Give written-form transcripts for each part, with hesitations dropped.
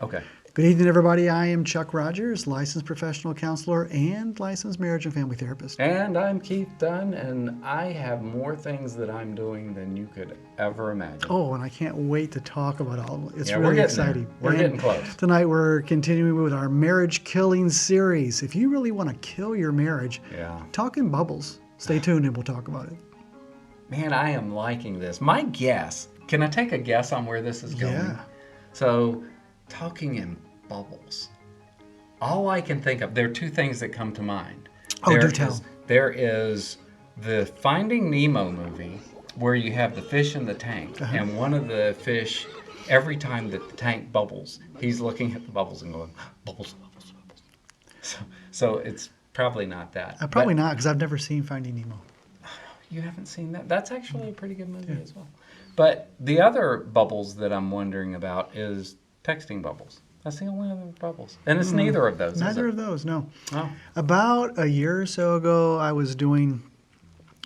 Okay. Good evening, everybody. I am Chuck Rogers, licensed professional counselor and licensed marriage and family therapist. And I'm Keith Dunn, and I have more things that I'm doing than you could ever imagine. Oh, and I can't wait to talk about all of it. It's Yeah, really we're getting exciting. there. We're getting close. Tonight we're continuing with our marriage killing series. If you really want to kill your marriage, talk in bubbles. Stay tuned and we'll talk about it. Man, I am liking this. My guess, can I take a guess on where this is going? Yeah. So, talking in bubbles. All I can think of, there are two things that come to mind. Oh, do tell. There is the Finding Nemo movie where you have the fish in the tank, and one of the fish, every time that the tank bubbles, he's looking at the bubbles and going, bubbles, bubbles, bubbles. So it's probably not that. Probably not, because I've never seen Finding Nemo. You haven't seen that? That's actually a pretty good movie as well. But the other bubbles that I'm wondering about is texting bubbles. That's the only other bubbles. And it's neither of those, Neither of those, no. Oh. About a year or so ago, I was doing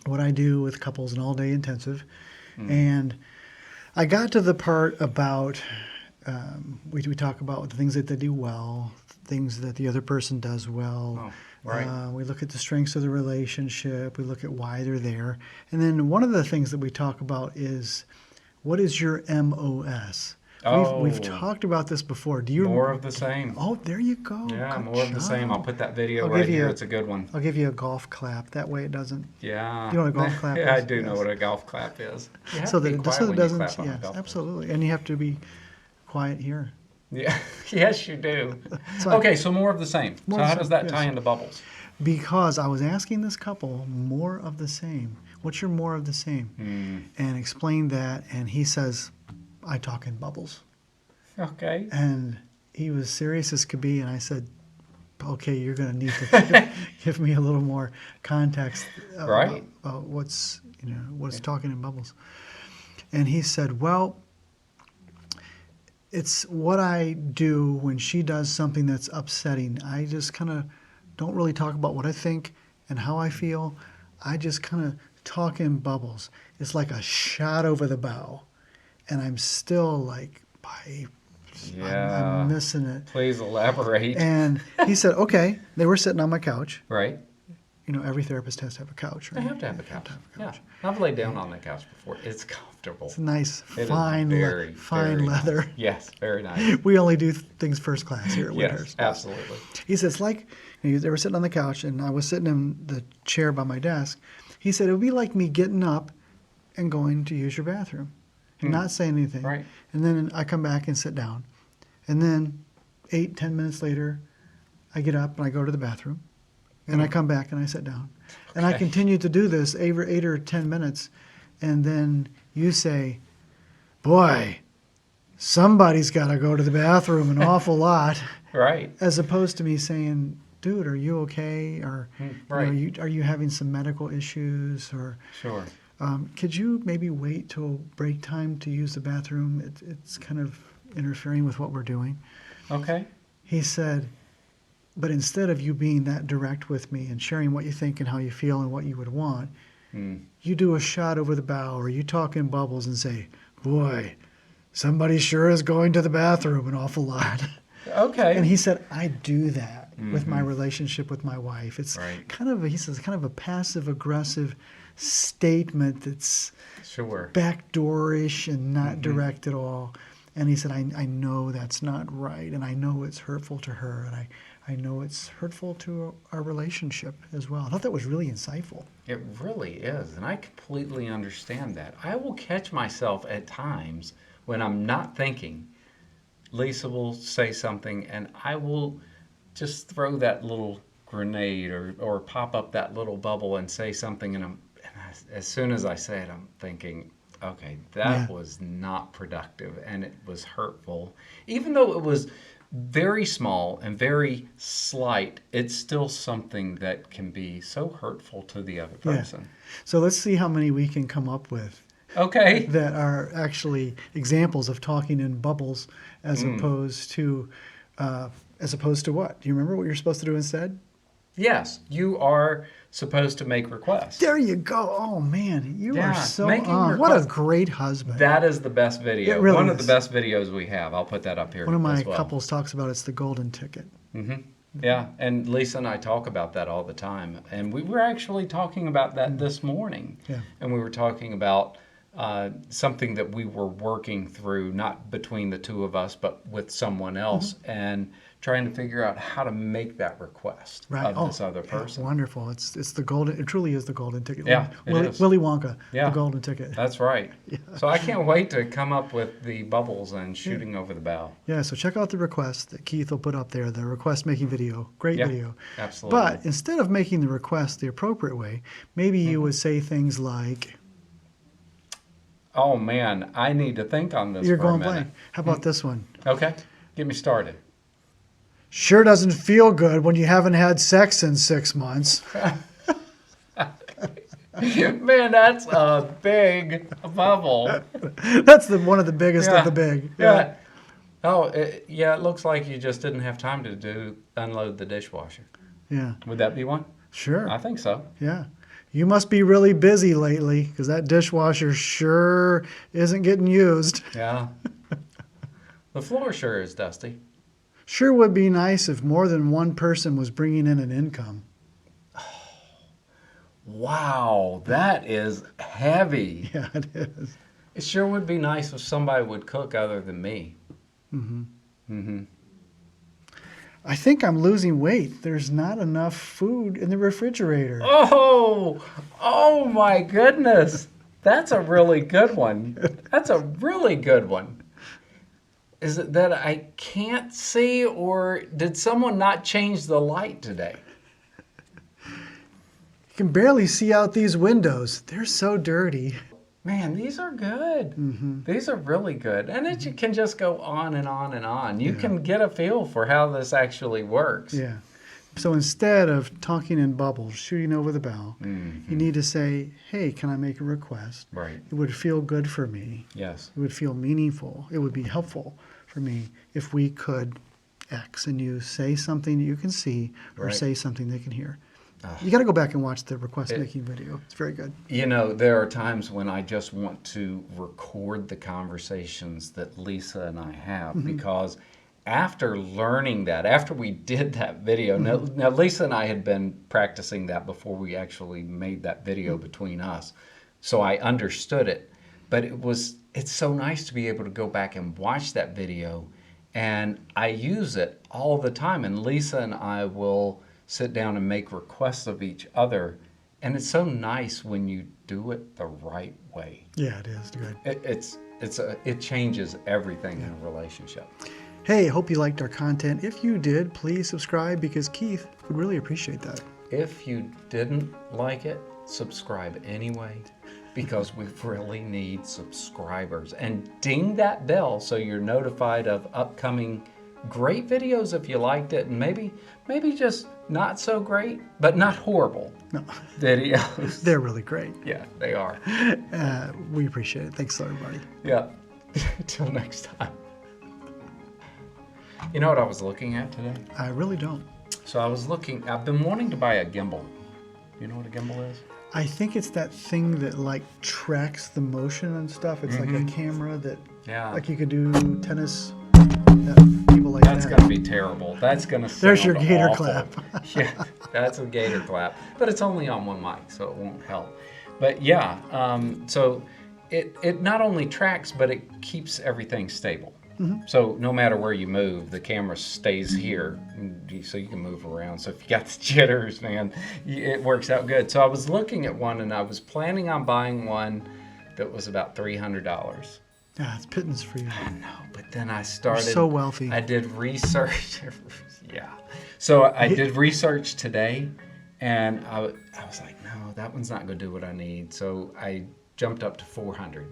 what I do with couples, an all-day intensive. And I got to the part about, we talk about the things that they do well, things that the other person does well. Oh, right. We look at the strengths of the relationship. We look at why they're there. And then one of the things that we talk about is, what is your MOS? We've talked about this before. Do you More of the same. Oh, there you go. Yeah, Good more of the same. I'll job. put that video I'll right give you here. a- It's a good one. I'll give you a golf clap. That way it doesn't. Yeah. You know what a golf clap Yeah, is? I do know Yes. what a golf clap is. You have So to be that quiet it when you doesn't. clap on a Yes, golf absolutely. And you have to be quiet here. Yeah. Yes, you do. fine. Okay, so more of the same. More So of how the does same, that tie yes. into bubbles? Because I was asking this couple more of the same. What's your more of the same? And explained that, and he says, I talk in bubbles. Okay. And he was serious as could be, and I said, okay, you're going to need to give me a little more context Right. about what's talking in bubbles. And he said, well, it's what I do when she does something that's upsetting. I just kind of don't really talk about what I think and how I feel. I just kind of talk in bubbles. It's like a shot over the bow. And I'm still like, I'm missing it. Please elaborate. And he said, okay. They were sitting on my couch. Right. You know, every therapist has to have a couch, right? They have to have a couch. Yeah. I've laid down on the couch before. It's comfortable. It's nice, It is fine very leather. Nice. Yes, very nice. We only do things first class here at Yes, Winters. absolutely. He says, they were sitting on the couch, and I was sitting in the chair by my desk. He said, it would be like me getting up and going to use your bathroom and not saying anything. Right. And then I come back and sit down. And then 8-10 minutes later, I get up and I go to the bathroom. And I come back and I sit down. And I Okay. continue to do this 8 or 10 minutes. And then you say, boy, somebody's got to go to the bathroom an awful lot. Right. As opposed to me saying, dude, are you okay? Or right. are you having some medical issues? Or Sure. could you maybe wait till break time to use the bathroom? It's kind of interfering with what we're doing. Okay. He said, but instead of you being that direct with me and sharing what you think and how you feel and what you would want, you do a shot over the bow, or you talk in bubbles and say, boy, somebody sure is going to the bathroom an awful lot. Okay. And he said, I do that with my relationship with my wife. It's Right. kind of a passive aggressive statement that's Sure. backdoorish and not direct at all. And he said, I know that's not right, and I know it's hurtful to her, and I know it's hurtful to our relationship as well. I thought that was really insightful. It really is, and I completely understand that. I will catch myself at times when I'm not thinking. Lisa will say something, and I will just throw that little grenade or pop up that little bubble and say something, and as soon as I say it, I'm thinking, okay, that was not productive, and it was hurtful. Even though it was very small and very slight, it's still something that can be so hurtful to the other person. So let's see how many we can come up with Okay. that are actually examples of talking in bubbles as opposed to what? Do you remember what you're supposed to do instead? Yes, you are supposed to make requests. There you go. Oh man, you are Yeah, so making on. What a requests. great husband. That is the best video. It really One of the is. best videos we have. I'll put that up here One of my as well. couples talks about it's the golden ticket. Yeah, and Lisa and I talk about that all the time. And we were actually talking about that this morning. Yeah. And we were talking about something that we were working through, not between the two of us, but with someone else, and trying to figure out how to make that request Right. of this other yeah, person. wonderful. It's the golden. It truly is the golden ticket. Yeah, it Willy, is. Willy Wonka. Yeah. The golden ticket. That's right. So I can't wait to come up with the bubbles and shooting over the bow. Yeah. So check out the request that Keith will put up there. The request making video. Great Yeah, video. absolutely. But instead of making the request the appropriate way, maybe you would say things like, Oh man, I need to think on this "You're for a going minute. blank. How about this one? Okay, get me started. Sure doesn't feel good when you haven't had sex in 6 months." Man, that's a big bubble. That's one of the biggest of the big. Yeah. Oh, it looks like you just didn't have time to unload the dishwasher. Yeah. Would that be one? Sure. I think so. Yeah. You must be really busy lately because that dishwasher sure isn't getting used. Yeah. The floor sure is dusty. Sure would be nice if more than one person was bringing in an income. Wow, that is heavy. Yeah, it is. It sure would be nice if somebody would cook other than me. I think I'm losing weight. There's not enough food in the refrigerator. Oh my goodness. That's a really good one. That's a really good one. Is it that I can't see, or did someone not change the light today? You can barely see out these windows. They're so dirty. Man, these are good. These are really good. And it can just go on and on and on. You can get a feel for how this actually works. Yeah. So instead of talking in bubbles, shooting over the bow, you need to say, "Hey, can I make a request? Right. It would feel good for me. Yes. It would feel meaningful. It would be helpful for me if we could X," and you say something that you can see or Right. say something they can hear. You got to go back and watch the request making video. It's very good. You know, there are times when I just want to record the conversations that Lisa and I have because after learning that, after we did that video, now Lisa and I had been practicing that before we actually made that video between us. So I understood it, but it's so nice to be able to go back and watch that video, and I use it all the time, and Lisa and I will sit down and make requests of each other, and it's so nice when you do it the right way. Yeah, it is good. It changes everything in a relationship. Hey, hope you liked our content. If you did, please subscribe because Keith would really appreciate that. If you didn't like it, subscribe anyway, because we really need subscribers. And ding that bell so you're notified of upcoming great videos if you liked it, and maybe just not so great, but not horrible videos. They're really great. Yeah, they are. We appreciate it. Thanks, everybody. Yeah. Till next time. You know what I was looking at today? I really don't. So I've been wanting to buy a gimbal. You know what a gimbal is? I think it's that thing that like tracks the motion and stuff. It's like a camera that, Yeah. you could do tennis. People like That's that. going to be terrible. That's going to sound There's your gator awful. clap. Yeah, that's a gator clap. But it's only on one mic, so it won't help. But yeah, so it not only tracks, but it keeps everything stable. So no matter where you move, the camera stays here, so you can move around. So if you got the jitters, man, it works out good. So I was looking at one, and I was planning on buying one that was about $300. Yeah, it's pittance for you. I know, but then I started. You're so wealthy. I did research. Yeah. So I did research today, and I was like, no, that one's not going to do what I need. So I jumped up to 400.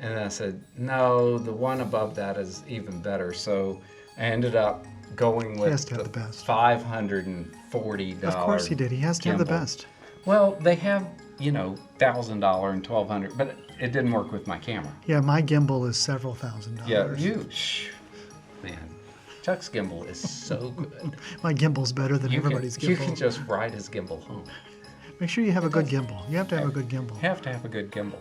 And I said, no, the one above that is even better. So I ended up going with has to have the best. $540. Of course he did. He has to have the gimbal. best. Well, they have, $1,000 and $1,200, but it didn't work with my camera. Yeah, my gimbal is several $1,000s. Yeah, man. Chuck's gimbal is so good. My gimbal's better than everybody's You gimbal. can just ride his gimbal home. Make sure you have a good gimbal. You have to have a good gimbal. Have to have a good gimbal.